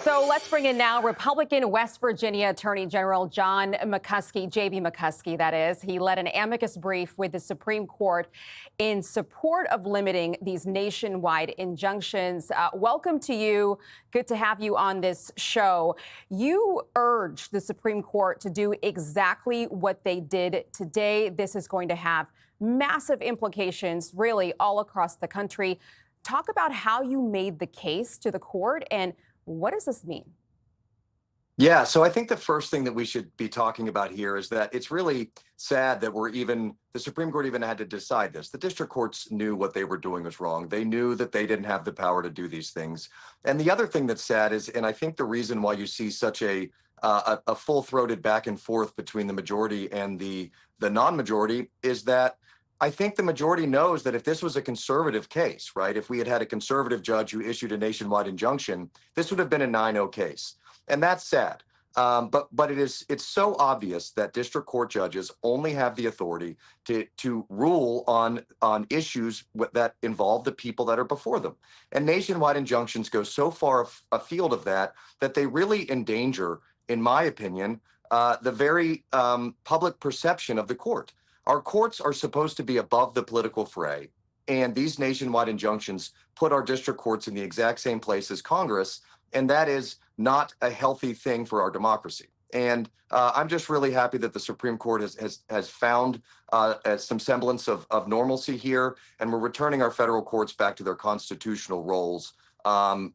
So let's bring in now Republican West Virginia Attorney General John McCuskey, J.B. McCuskey, that is. He led an amicus brief with the Supreme Court in support of limiting these nationwide injunctions. Welcome to you. Good to have you on this show. You urged the Supreme Court to do exactly what they did today. This is going to have massive implications, really, all across the country. Talk about how you made the case to the court and what does this mean? Yeah, so I think the first thing that we should be talking about here is that it's really sad that the Supreme Court even had to decide this. The district courts knew what they were doing was wrong. They knew that they didn't have the power to do these things. And the other thing that's sad is, and I think the reason why you see such a full-throated back and forth between the majority and the non-majority is that I think the majority knows that if this was a conservative case, right, if we had had a conservative judge who issued a nationwide injunction, this would have been a 9-0 case. And that's sad. But it's so obvious that district court judges only have the authority to rule on issues that involve the people that are before them. And nationwide injunctions go so far afield of that they really endanger, in my opinion, the very public perception of the court. Our courts are supposed to be above the political fray, and these nationwide injunctions put our district courts in the exact same place as Congress, and that is not a healthy thing for our democracy. And I'm just really happy that the Supreme Court has found some semblance of normalcy here, and we're returning our federal courts back to their constitutional roles,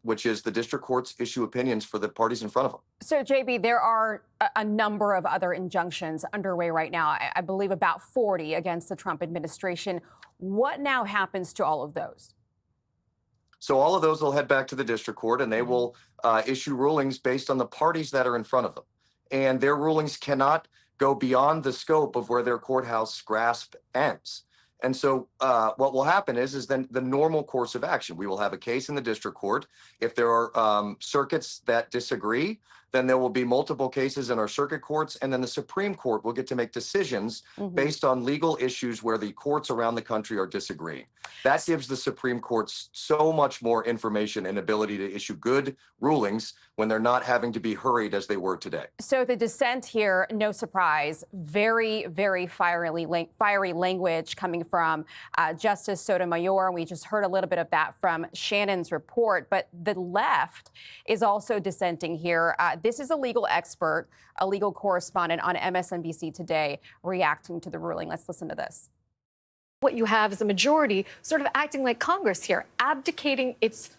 which is the district courts issue opinions for the parties in front of them. So, JB, there are a number of other injunctions underway right now. I believe about 40 against the Trump administration. What now happens to all of those? So all of those will head back to the district court, and they will issue rulings based on the parties that are in front of them. And their rulings cannot go beyond the scope of where their courthouse grasp ends. And so what will happen is then the normal course of action. We will have a case in the district court. If there are circuits that disagree, then there will be multiple cases in our circuit courts, and then the Supreme Court will get to make decisions based on legal issues where the courts around the country are disagreeing. That gives the Supreme Courts so much more information and ability to issue good rulings when they're not having to be hurried as they were today. So the dissent here, no surprise, very, very fiery language coming from Justice Sotomayor. We just heard a little bit of that from Shannon's report, but the left is also dissenting here. This is a legal expert, a legal correspondent on MSNBC Today, reacting to the ruling. Let's listen to this. What you have is a majority sort of acting like Congress here, abdicating its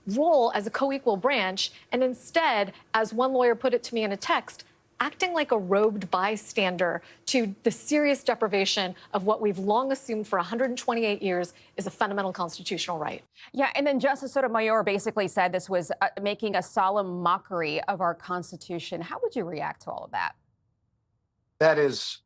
role as a co-equal branch, and instead, as one lawyer put it to me in a text, acting like a robed bystander to the serious deprivation of what we've long assumed for 128 years is a fundamental constitutional right. Yeah, and then Justice Sotomayor basically said this was making a solemn mockery of our Constitution. How would you react to all of that? That is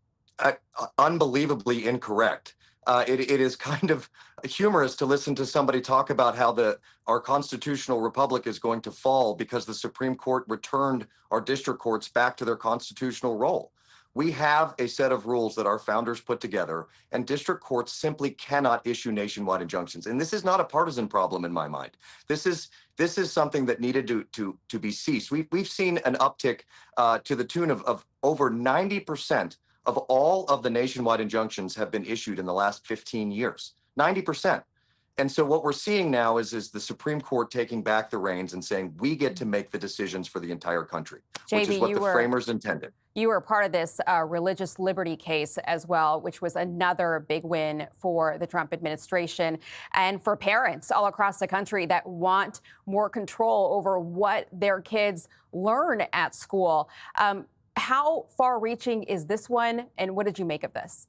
unbelievably incorrect. It is kind of humorous to listen to somebody talk about how our constitutional republic is going to fall because the Supreme Court returned our district courts back to their constitutional role. We have a set of rules that our founders put together, and district courts simply cannot issue nationwide injunctions. And this is not a partisan problem in my mind. This is something that needed to be ceased. We've seen an uptick to the tune of over 90% of all of the nationwide injunctions have been issued in the last 15 years, 90%. And so what we're seeing now is the Supreme Court taking back the reins and saying, we get to make the decisions for the entire country, which is what the framers intended. You were part of this religious liberty case as well, which was another big win for the Trump administration and for parents all across the country that want more control over what their kids learn at school. How far-reaching is this one, and what did you make of this?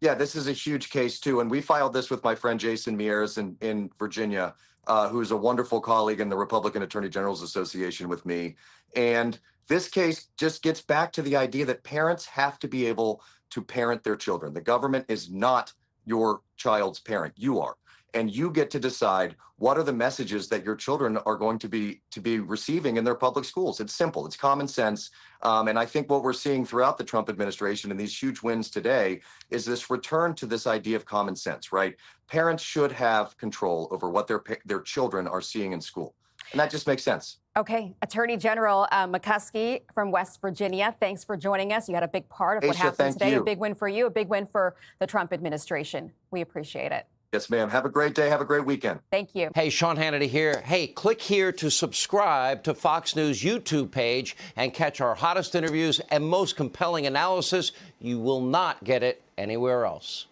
Yeah, this is a huge case, too. And we filed this with my friend Jason Mieres in Virginia, who is a wonderful colleague in the Republican Attorney General's Association with me. And this case just gets back to the idea that parents have to be able to parent their children. The government is not your child's parent. You are. And you get to decide what are the messages that your children are going to be receiving in their public schools. It's simple. It's common sense. And I think what we're seeing throughout the Trump administration and these huge wins today is this return to this idea of common sense, right? Parents should have control over what their children are seeing in school. And that just makes sense. Okay, Attorney General McCuskey from West Virginia, thanks for joining us. You had a big part of what Aisha, happened thank today. you. A big win for you, a big win for the Trump administration. We appreciate it. Yes, ma'am. Have a great day. Have a great weekend. Thank you. Hey, Sean Hannity here. Hey, click here to subscribe to Fox News YouTube page and catch our hottest interviews and most compelling analysis. You will not get it anywhere else.